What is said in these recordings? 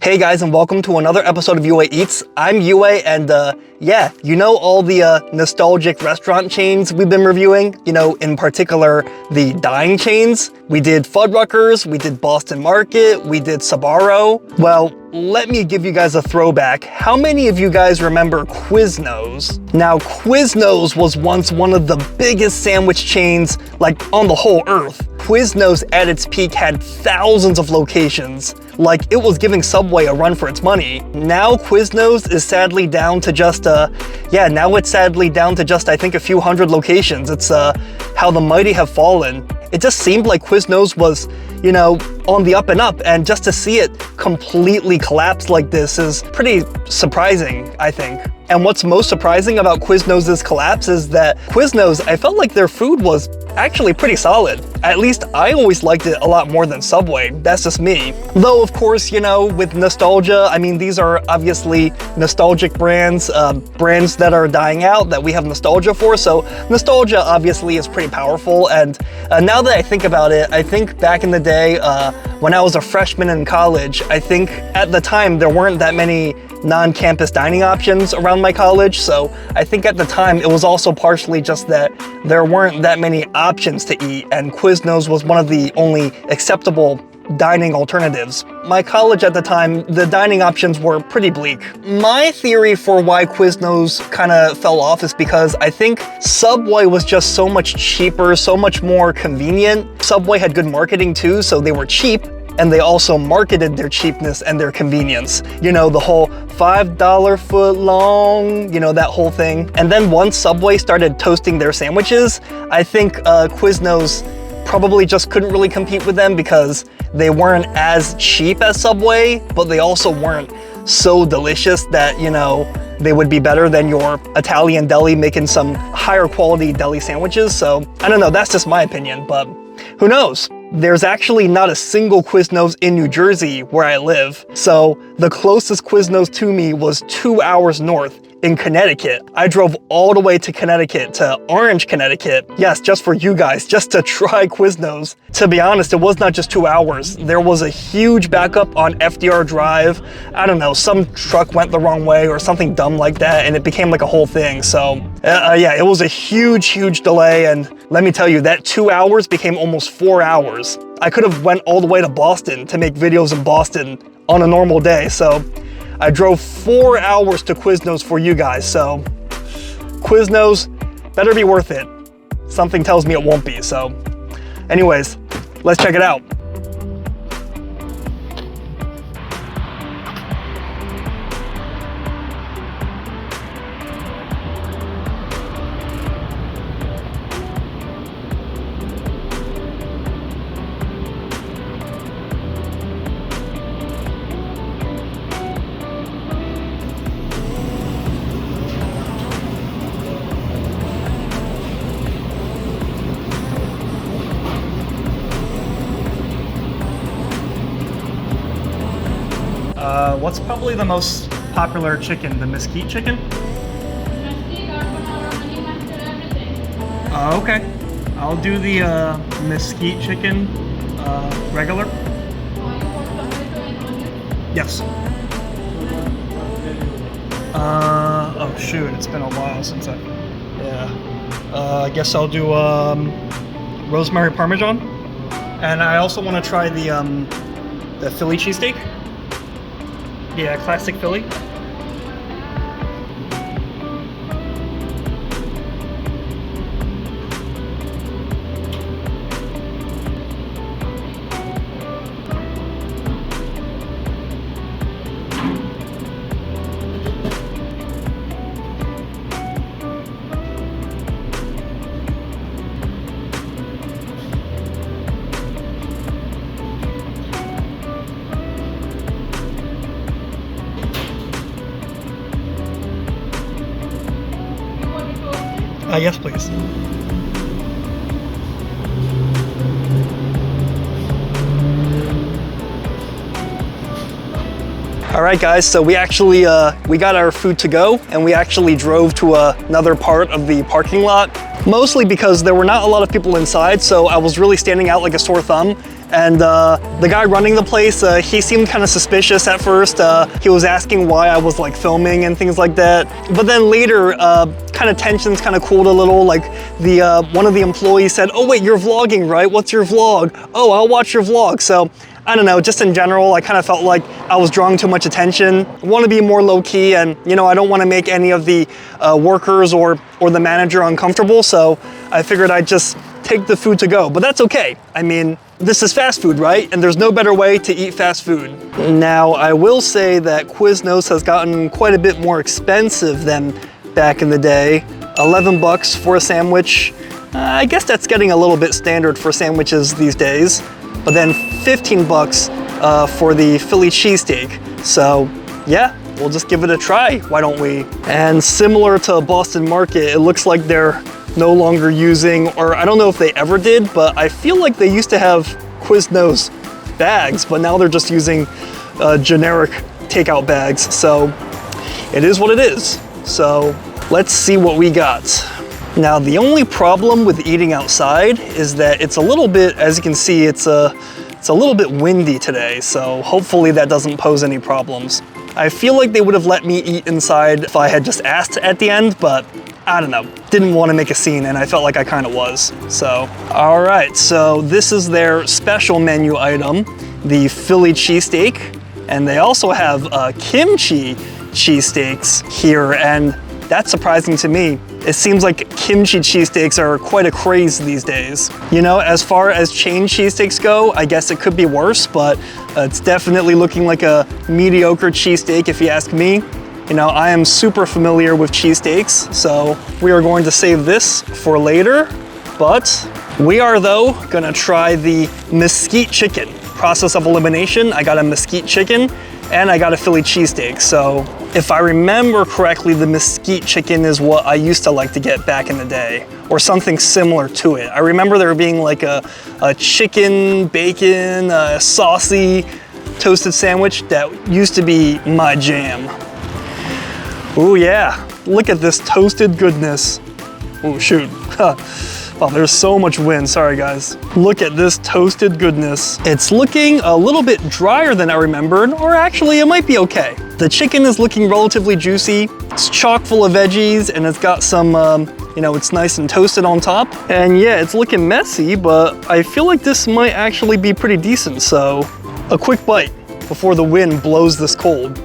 Hey guys, and welcome to another episode of UA Eats. I'm UA, and yeah, you know all the nostalgic restaurant chains we've been reviewing? You know, in particular, the dying chains. We did Fuddruckers, we did Boston Market, we did Sbarro. Well, let me give you guys a throwback. How many of you guys remember Quiznos? Now, Quiznos was once one of the biggest sandwich chains, like, on the whole earth. Quiznos at its peak had thousands of locations. Like, it was giving Subway a run for its money. Now Quiznos is sadly down to just, I think a few hundred locations. It's how the mighty have fallen. It just seemed like Quiznos was, you know, on the up and up, and just to see it completely collapse like this is pretty surprising, I think. And what's most surprising about Quiznos' collapse is that Quiznos, I felt like their food was actually pretty solid. At least I always liked it a lot more than Subway. That's just me. Though, of course, you know, with nostalgia, I mean, these are obviously nostalgic brands, brands that are dying out that we have nostalgia for. So nostalgia obviously is pretty powerful. And now that I think about it, I think back in the day, when I was a freshman in college, I think at the time there weren't that many non-campus dining options around my college, so I think at the time it was also partially just that there weren't that many options to eat, and Quiznos was one of the only acceptable dining alternatives. My college at the time, the dining options were pretty bleak. My theory for why Quiznos kind of fell off is because I think Subway was just so much cheaper, so much more convenient. Subway had good marketing too, so they were cheap, and they also marketed their cheapness and their convenience. You know, the whole $5 foot long, you know, that whole thing. And then once Subway started toasting their sandwiches, I think Quiznos probably just couldn't really compete with them because they weren't as cheap as Subway, but they also weren't so delicious that, you know, they would be better than your Italian deli making some higher quality deli sandwiches. So I don't know, that's just my opinion, but who knows? There's actually not a single Quiznos in New Jersey where I live. So the closest Quiznos to me was 2 hours north in Connecticut. I drove all the way to Connecticut, to Orange, Connecticut. Yes, just for you guys, just to try Quiznos. To be honest, it was not just 2 hours. There was a huge backup on FDR Drive. I don't know, some truck went the wrong way or something dumb like that, and it became like a whole thing. So yeah, it was a huge delay, and let me tell you, that 2 hours became almost 4 hours. I could have went all the way to Boston to make videos in Boston on a normal day, so I drove 4 hours to Quiznos for you guys, so Quiznos better be worth it. Something tells me it won't be, so anyways, let's check it out. What's probably the most popular chicken? The Mesquite Chicken? Mesquite, carbonara, honey mustard, everything. Okay. I'll do the Mesquite Chicken regular. You want tomato and onion? Yes. Oh shoot, it's been a while since I guess I'll do rosemary parmesan. And I also want to try the Philly cheesesteak. Yeah, classic Philly. Yes, please. All right, guys, so we actually, we got our food to go, and we actually drove to another part of the parking lot, mostly because there were not a lot of people inside, so I was really standing out like a sore thumb. And the guy running the place, he seemed kind of suspicious at first. He was asking why I was like filming and things like that. But then later, kind of tensions kind of cooled a little. Like one of the employees said, "Oh wait, you're vlogging, right? What's your vlog?" "Oh, I'll watch your vlog." So I don't know, just in general, I kind of felt like I was drawing too much attention. I want to be more low key, and you know, I don't want to make any of the workers or the manager uncomfortable. So I figured I'd just take the food to go, but that's okay. I mean, this is fast food, right? And there's no better way to eat fast food. Now, I will say that Quiznos has gotten quite a bit more expensive than back in the day. 11 bucks for a sandwich. I guess that's getting a little bit standard for sandwiches these days. But then 15 bucks for the Philly cheesesteak. So yeah, we'll just give it a try, why don't we? And similar to Boston Market, it looks like they're no longer using, or I don't know if they ever did, but I feel like they used to have Quiznos bags, but now they're just using generic takeout bags. So it is what it is. So let's see what we got. Now, the only problem with eating outside is that it's a little bit, as you can see, it's a little bit windy today, so hopefully that doesn't pose any problems. I feel like they would have let me eat inside if I had just asked at the end, but I don't know, didn't want to make a scene, and I felt like I kind of was. So, all right, so this is their special menu item, the Philly cheesesteak, and they also have kimchi cheesesteaks here, and that's surprising to me. It seems like kimchi cheesesteaks are quite a craze these days. You know, as far as chain cheesesteaks go, I guess it could be worse, but it's definitely looking like a mediocre cheesesteak if you ask me. You know, I am super familiar with cheesesteaks, so we are going to save this for later. But we are, though, gonna try the Mesquite Chicken. Process of elimination, I got a Mesquite Chicken and I got a Philly cheesesteak. So if I remember correctly, the Mesquite Chicken is what I used to like to get back in the day, or something similar to it. I remember there being like a chicken, bacon, saucy toasted sandwich that used to be my jam. Oh yeah, look at this toasted goodness. Oh shoot. Oh, there's so much wind, sorry guys. Look at this toasted goodness. It's looking a little bit drier than I remembered, or actually it might be okay. The chicken is looking relatively juicy. It's chock full of veggies, and it's got some, you know, it's nice and toasted on top. And yeah, it's looking messy, but I feel like this might actually be pretty decent, so a quick bite before the wind blows this cold.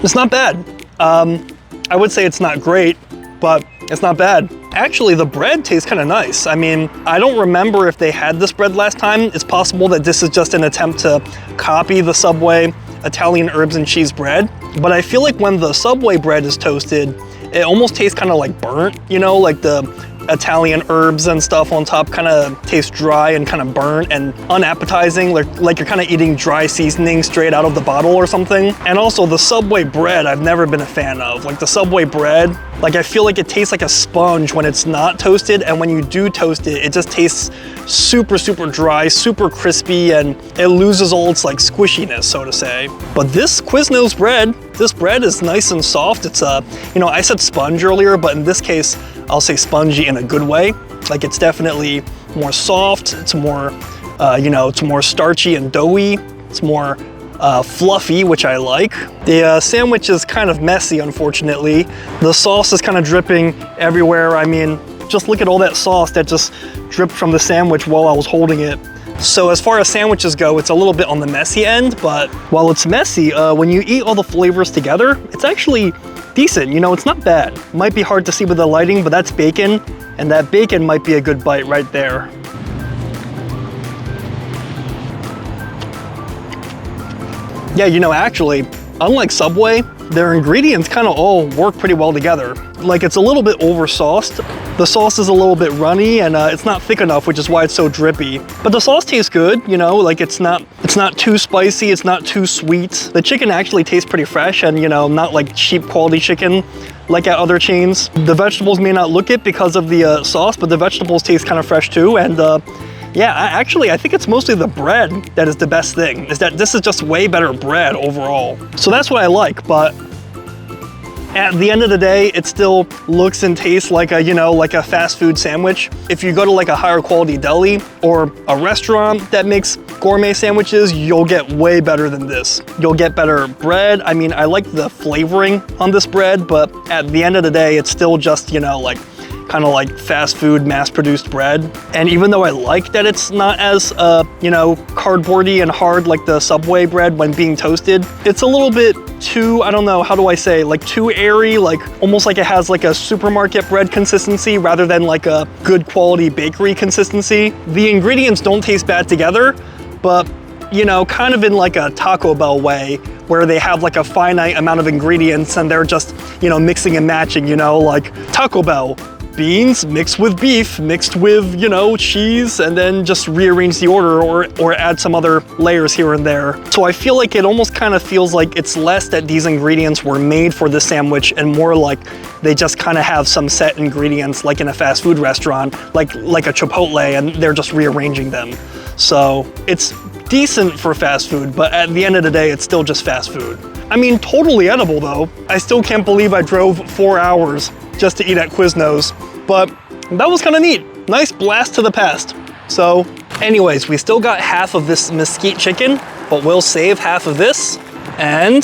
It's not bad. I would say it's not great, but it's not bad. Actually, the bread tastes kind of nice. I mean, I don't remember if they had this bread last time. It's possible that this is just an attempt to copy the Subway Italian herbs and cheese bread. But I feel like when the Subway bread is toasted, it almost tastes kind of like burnt, you know, like the Italian herbs and stuff on top kind of taste dry and kind of burnt and unappetizing, like you're kind of eating dry seasoning straight out of the bottle or something. And also the Subway bread, I've never been a fan of. Like the Subway bread, like I feel like it tastes like a sponge when it's not toasted, and when you do toast it, it just tastes super, super dry, super crispy, and it loses all its like squishiness, so to say. But this Quiznos bread, this bread is nice and soft. It's you know, I said sponge earlier, but in this case, I'll say spongy in a good way. Like it's definitely more soft, it's more, you know, it's more starchy and doughy, it's more fluffy, which I like. The sandwich is kind of messy, unfortunately. The sauce is kind of dripping everywhere. I mean, just look at all that sauce that just dripped from the sandwich while I was holding it. So as far as sandwiches go, it's a little bit on the messy end, but while it's messy, when you eat all the flavors together, it's actually decent. You know, it's not bad. Might be hard to see with the lighting, but that's bacon, and that bacon might be a good bite right there. Yeah, you know, actually, unlike Subway, their ingredients kind of all work pretty well together. Like it's a little bit over-sauced. The sauce is a little bit runny, and it's not thick enough, which is why it's so drippy. But the sauce tastes good, you know, like it's not too spicy, it's not too sweet. The chicken actually tastes pretty fresh and, you know, not like cheap quality chicken like at other chains. The vegetables may not look it because of the sauce, but the vegetables taste kind of fresh too. And yeah, I think it's mostly the bread that is the best thing, is that this is just way better bread overall. So that's what I like, but at the end of the day, it still looks and tastes like a, like a fast food sandwich. If you go to like a higher quality deli or a restaurant that makes gourmet sandwiches, you'll get way better than this. You'll get better bread. I mean, I like the flavoring on this bread, but at the end of the day, it's still just, like kind of like fast food, mass-produced bread. And even though I like that it's not as, cardboardy and hard like the Subway bread when being toasted, it's a little bit too, I don't know, how do I say, like too airy, like almost like it has like a supermarket bread consistency rather than like a good quality bakery consistency. The ingredients don't taste bad together, but kind of in like a Taco Bell way, where they have like a finite amount of ingredients and they're just, mixing and matching, like Taco Bell. Beans mixed with beef, mixed with, cheese, and then just rearrange the order or add some other layers here and there. So I feel like it almost kind of feels like it's less that these ingredients were made for this sandwich and more like they just kind of have some set ingredients like in a fast food restaurant, like a Chipotle, and they're just rearranging them. So it's decent for fast food, but at the end of the day, it's still just fast food. I mean, totally edible though. I still can't believe I drove 4 hours just to eat at Quiznos, but that was kind of neat. Nice blast to the past. So anyways, we still got half of this mesquite chicken, but we'll save half of this and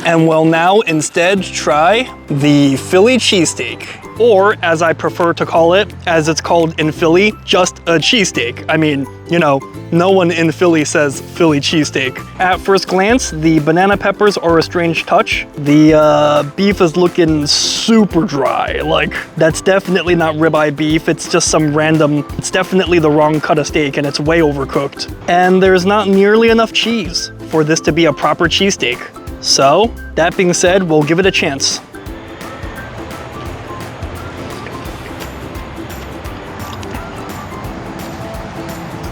we'll now instead try the Philly cheesesteak. Or as I prefer to call it, as it's called in Philly, just a cheesesteak. I mean, no one in Philly says Philly cheesesteak. At first glance, the banana peppers are a strange touch. The beef is looking super dry. Like, that's definitely not ribeye beef. It's just it's definitely the wrong cut of steak and it's way overcooked. And there's not nearly enough cheese for this to be a proper cheesesteak. So, that being said, we'll give it a chance.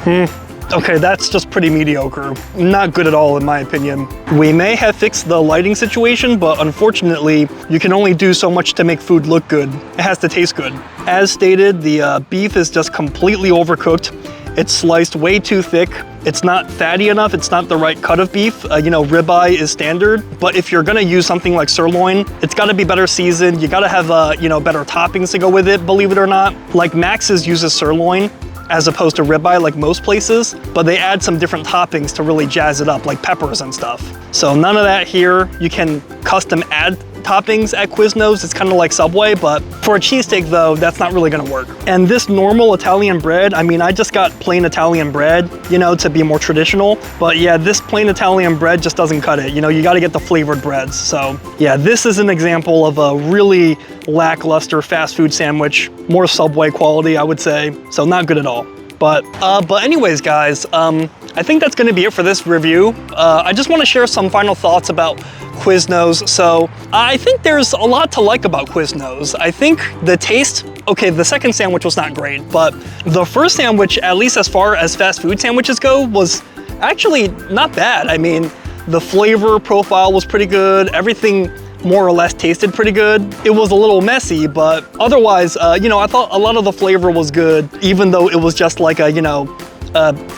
Okay, that's just pretty mediocre. Not good at all in my opinion. We may have fixed the lighting situation, but unfortunately, you can only do so much to make food look good. It has to taste good. As stated, the beef is just completely overcooked. It's sliced way too thick. It's not fatty enough. It's not the right cut of beef. Ribeye is standard, but if you're gonna use something like sirloin, it's gotta be better seasoned. You gotta have, better toppings to go with it, believe it or not. Like Max's uses sirloin as opposed to ribeye like most places, but they add some different toppings to really jazz it up, like peppers and stuff. So none of that here. You can custom add toppings at Quiznos. It's kind of like Subway, but for a cheesesteak though, that's not really gonna work. And this normal Italian bread, I mean, I just got plain Italian bread, to be more traditional, but yeah, this plain Italian bread just doesn't cut it. You gotta get the flavored breads. So yeah, this is an example of a really lackluster fast food sandwich, more Subway quality, I would say. So not good at all. But anyways, guys, I think that's gonna be it for this review. I just wanna share some final thoughts about Quiznos. So I think there's a lot to like about Quiznos. I think the taste, okay, the second sandwich was not great, but the first sandwich, at least as far as fast food sandwiches go, was actually not bad. I mean, the flavor profile was pretty good. Everything more or less tasted pretty good. It was a little messy, but otherwise, I thought a lot of the flavor was good, even though it was just like a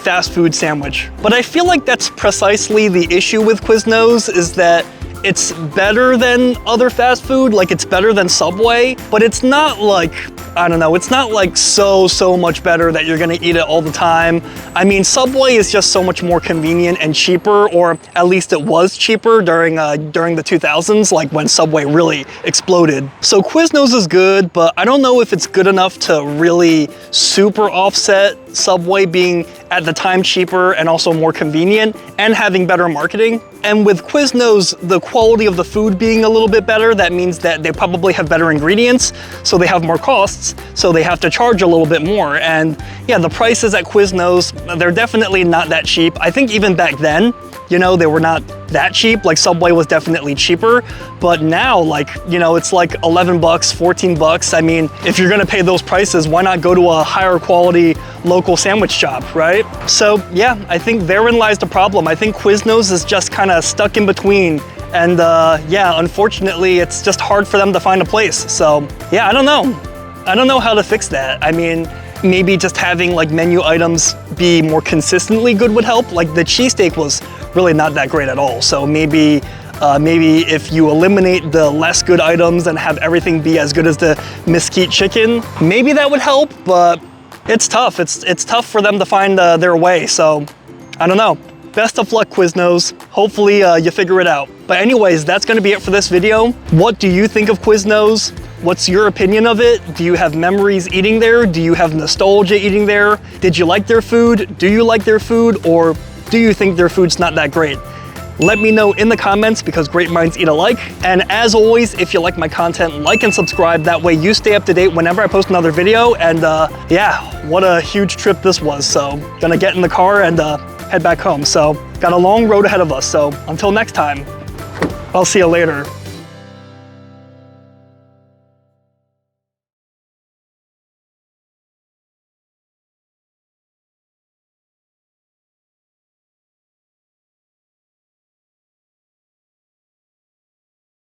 fast food sandwich. But I feel like that's precisely the issue with Quiznos, is that it's better than other fast food, like it's better than Subway, but it's not like, I don't know, it's not like so much better that you're gonna eat it all the time. I mean, Subway is just so much more convenient and cheaper, or at least it was cheaper during the 2000s, like when Subway really exploded. So Quiznos is good, but I don't know if it's good enough to really super offset Subway being at the time cheaper and also more convenient and having better marketing. And with Quiznos, the quality of the food being a little bit better, that means that they probably have better ingredients, so they have more costs, so they have to charge a little bit more. And yeah, the prices at Quiznos, they're definitely not that cheap. I think even back then, they were not that cheap. Like Subway was definitely cheaper, but now it's like 11 bucks, 14 bucks. I mean, if you're gonna pay those prices, why not go to a higher quality local sandwich shop, right? So yeah, I think therein lies the problem. I think Quiznos is just kind of stuck in between. And yeah, unfortunately, it's just hard for them to find a place. So yeah, I don't know how to fix that. I mean, maybe just having like menu items be more consistently good would help. Like the cheesesteak was really not that great at all. So maybe Maybe if you eliminate the less good items and have everything be as good as the Mesquite Chicken, maybe that would help, but it's tough. It's tough for them to find their way, so I don't know. Best of luck, Quiznos. Hopefully you figure it out. But anyways, that's gonna be it for this video. What do you think of Quiznos? What's your opinion of it? Do you have memories eating there? Do you have nostalgia eating there? Did you like their food? Do you like their food? Or do you think their food's not that great? Let me know in the comments because great minds eat alike. And as always, if you like my content, like and subscribe. That way you stay up to date whenever I post another video. And yeah, what a huge trip this was. So gonna get in the car and head back home. So got a long road ahead of us. So until next time, I'll see you later.